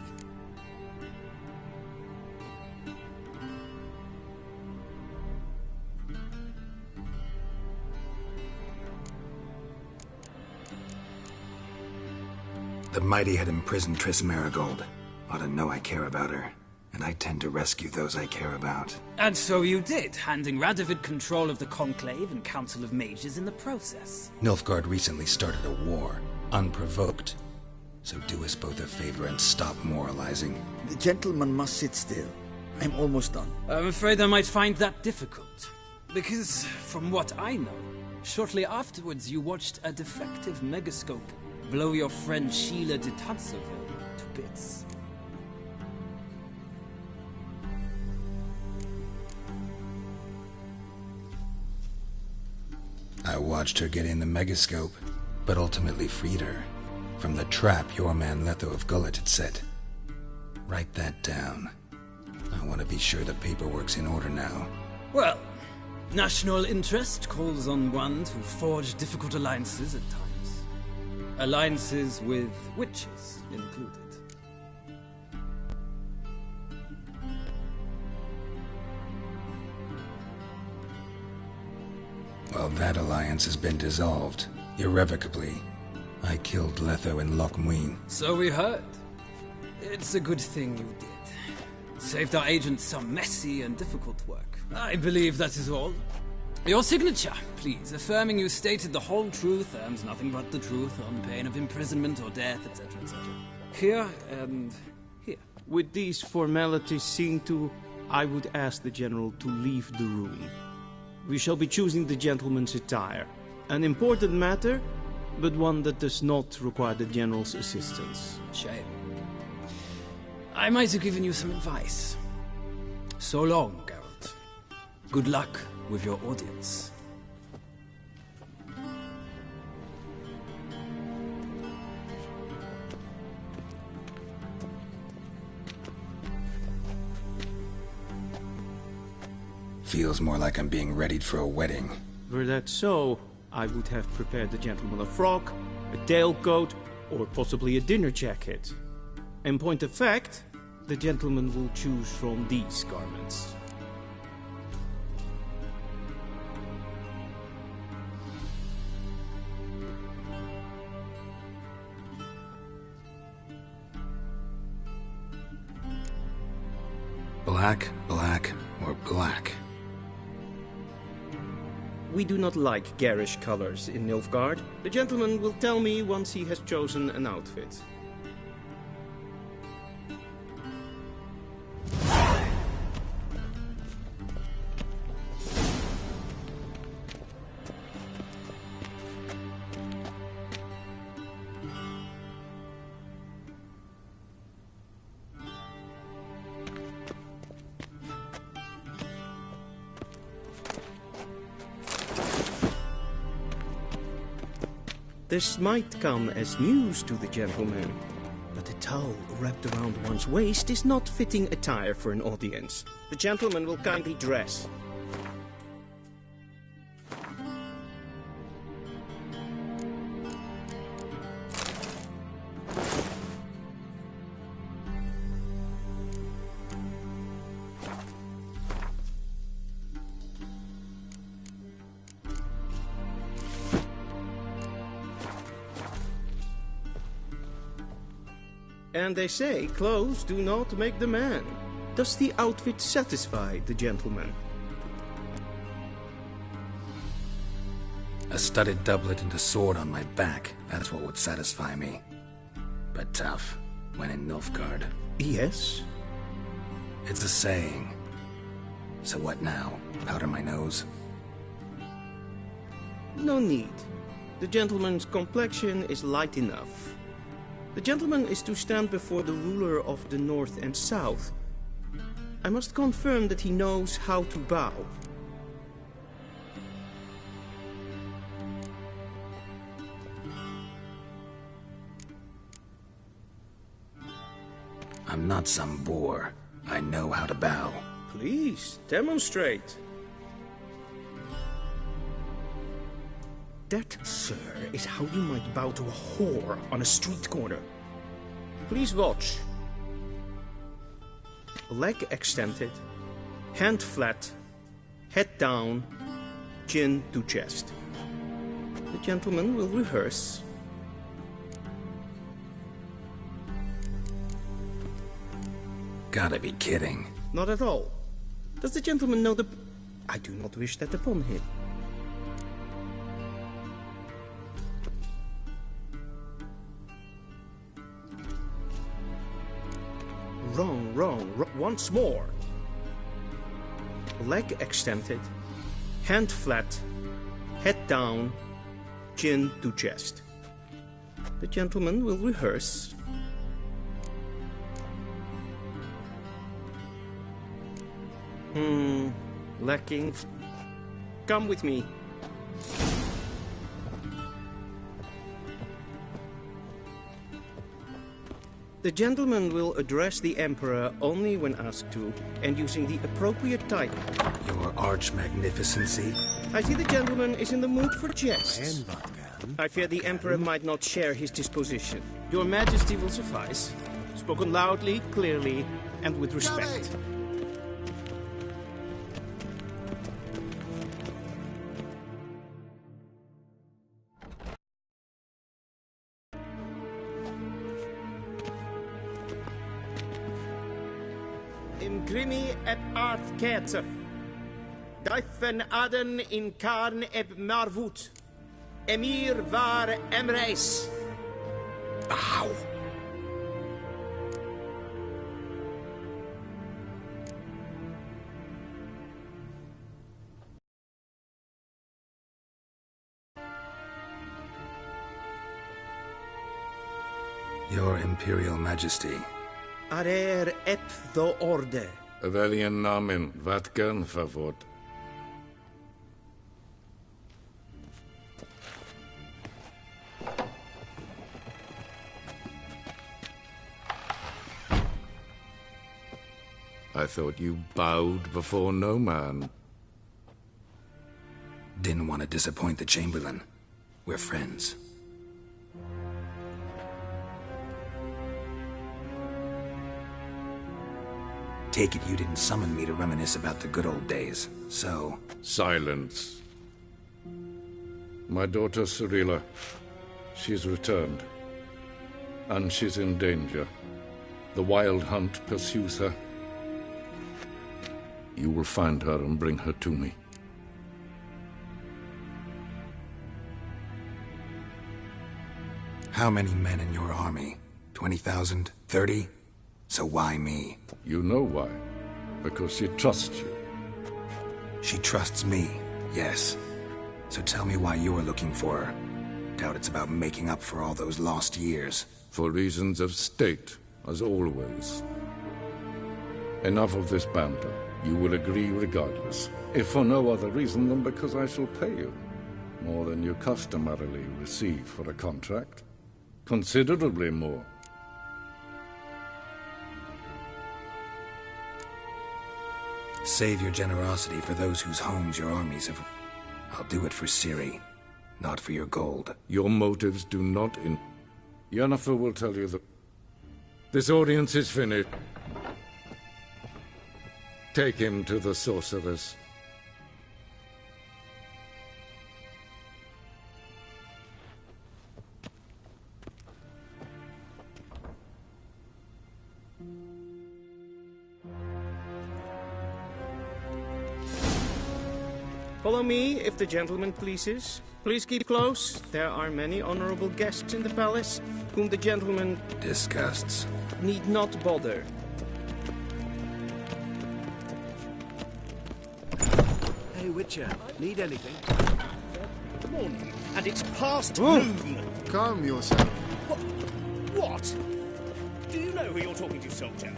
The mighty had imprisoned Triss Merigold. Ought to know I care about her, and I tend to rescue those I care about. And so you did, handing Radovid control of the Conclave and Council of Mages in the process. Nilfgaard recently started a war, unprovoked. So do us both a favor and stop moralizing. The gentleman must sit still. I'm almost done. I'm afraid I might find that difficult. Because, from what I know, shortly afterwards you watched a defective megascope blow your friend Sheila de Tanserville to bits. I watched her get in the megascope, but ultimately freed her from the trap your man Letho of Gullet had set. Write that down. I want to be sure the paperwork's in order now. Well, national interest calls on one to forge difficult alliances at times. Alliances with witches included. Well, that alliance has been dissolved, irrevocably. I killed Letho and Loch Muin. So we heard. It's a good thing you did. Saved our agent some messy and difficult work. I believe that is all. Your signature, please, affirming you stated the whole truth and nothing but the truth on pain of imprisonment or death, etc., etc. Here and here. With these formalities seen to, I would ask the General to leave the room. We shall be choosing the gentleman's attire. An important matter, but one that does not require the General's assistance. Shame. I might have given you some advice. So long, Geralt. Good luck with your audience. Feels more like I'm being readied for a wedding. Were that so, I would have prepared the gentleman a frock, a tailcoat, or possibly a dinner jacket. In point of fact, the gentleman will choose from these garments. Black, black, or black? We do not like garish colors in Nilfgaard. The gentleman will tell me once he has chosen an outfit. This might come as news to the gentleman, but a towel wrapped around one's waist is not fitting attire for an audience. The gentleman will kindly dress. And they say clothes do not make the man. Does the outfit satisfy the gentleman? A studded doublet and a sword on my back, that's what would satisfy me. But tough, when in Nilfgaard. Yes? It's a saying. So what now? Powder my nose? No need. The gentleman's complexion is light enough. The gentleman is to stand before the ruler of the North and South. I must confirm that he knows how to bow. I'm not some boor. I know how to bow. Please, demonstrate. That, sir, is how you might bow to a whore on a street corner. Please watch. Leg extended, hand flat, head down, chin to chest. The gentleman will rehearse. Gotta be kidding. Not at all. Does the gentleman know the... I do not wish that upon him. Wrong. Once more. Leg extended, hand flat, head down, chin to chest. The gentleman will rehearse. Lacking. Come with me. The gentleman will address the Emperor only when asked to, and using the appropriate title. Your Arch-Magnificency? I see the gentleman is in the mood for jests. I fear the Emperor might not share his disposition. Your Majesty will suffice. Spoken loudly, clearly, and with respect. in grimi et art ketzer. Daifen aden in karn eb marvut. Emir var emreis. Ow! Your Imperial Majesty. Arer ep the orde. Velian namen, vatkan favor. I thought you bowed before no man. Didn't want to disappoint the Chamberlain. We're friends. Take it you didn't summon me to reminisce about the good old days, so... Silence. My daughter Cirilla, she's returned. And she's in danger. The Wild Hunt pursues her. You will find her and bring her to me. How many men in your army? 20,000? 30? So why me? You know why. Because she trusts you. She trusts me, yes. So tell me why you're looking for her. Doubt it's about making up for all those lost years. For reasons of state, as always. Enough of this banter. You will agree regardless. If for no other reason than because I shall pay you. More than you customarily receive for a contract. Considerably more. Save your generosity for those whose homes your armies have... I'll do it for Ciri, not for your gold. Your motives do not in... Yennefer will tell you that... This audience is finished. Take him to the sorceress. Follow me, if the gentleman pleases. Please keep close. There are many honorable guests in the palace, whom the gentleman... disgusts. ...need not bother. Hey, Witcher, need anything? Morning, and it's past noon. Calm yourself. What? Do you know who you're talking to, soldier?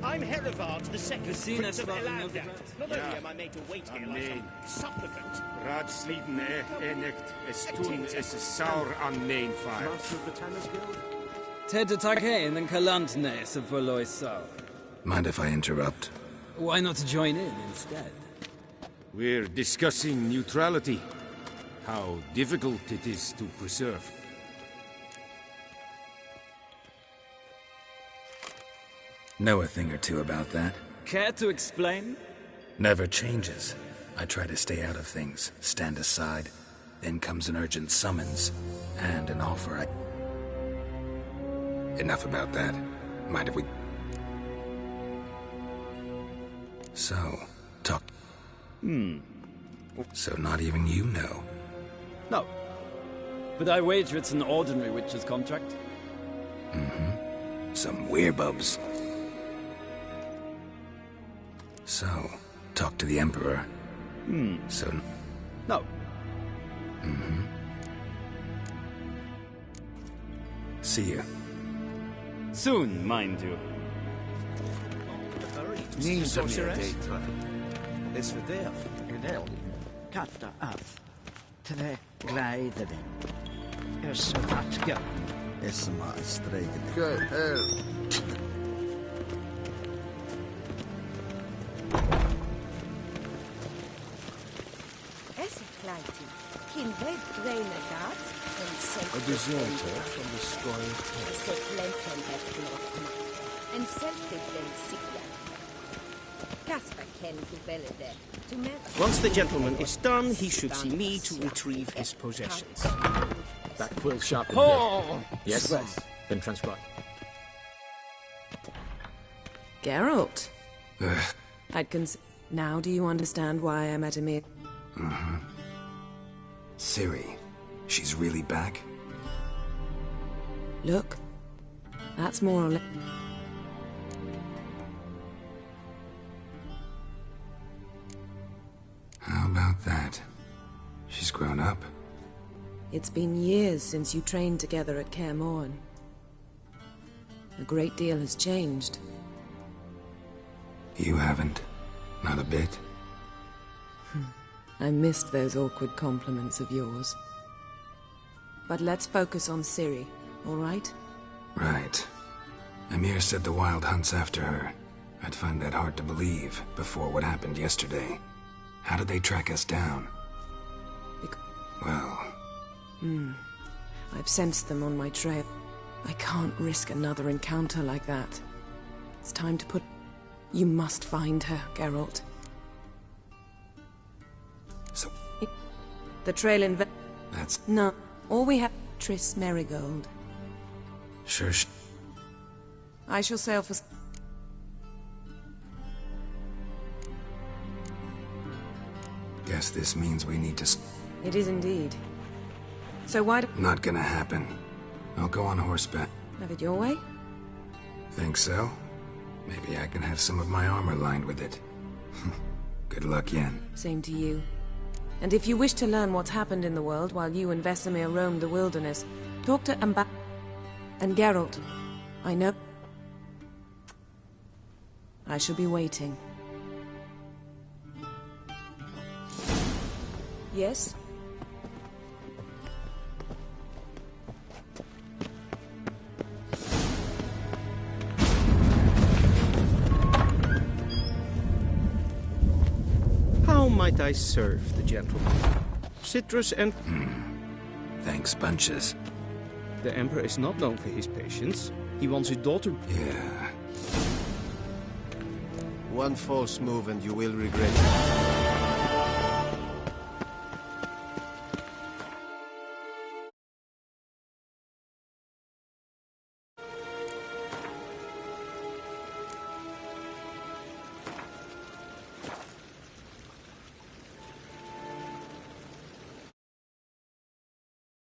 I'm Herivard the Second, Prince of Elavda. Not only am I made to wait here like some supplicant... Raadsliden echt es tun es saur an nein fire. Master of the Tanners Guild? Ted Tarkain and Kalantne is a Verloy Sour. Mind if I interrupt? Why not join in instead? We're discussing neutrality. How difficult it is to preserve. Know a thing or two about that. Care to explain? Never changes. I try to stay out of things, stand aside. Then comes an urgent summons, and an offer Enough about that. Mind if we... So, talk... So not even you know? No. But I wager it's an ordinary witcher's contract. Mm-hmm. Some werebubs. So, talk to the Emperor. So... No. Mm-hmm. See you. Soon, mind you. Need sorceress? Is for death. Vel, katta af. Tre gleider. Så tatka. Som har strejken. Go hell. Kin red drainer guard and self... A deserter from the Squire. And self-defense Casper can do better there. Once the gentleman is done, he should see me to retrieve his possessions. That quill sharpened. Oh! Yes, been transcribed. Geralt, Now do you understand why I'm at Emir? Mm-hmm. Ciri, she's really back? Look, that's more or less... How about that? She's grown up? It's been years since you trained together at Kaer Morhen. A great deal has changed. You haven't? Not a bit? I missed those awkward compliments of yours. But let's focus on Ciri, all right? Right. Emir said the Wild Hunt's after her. I'd find that hard to believe before what happened yesterday. How did they track us down? Well... I've sensed them on my trail. I can't risk another encounter like that. It's time to put... You must find her, Geralt. So... The trail in... That's... No. All we have... Triss Merigold. Sure. I shall sail for... Guess this means we need to... It is indeed. So why do... Not gonna happen. I'll go on horseback. Have it your way? Think so? Maybe I can have some of my armor lined with it. Good luck, Yen. Same to you. And if you wish to learn what's happened in the world while you and Vesemir roamed the wilderness, talk to and Geralt. I know... I shall be waiting. Yes? How might I serve the gentleman? Citrus and... Thanks, bunches. The Emperor is not known for his patience. He wants his daughter... Yeah. One false move and you will regret it.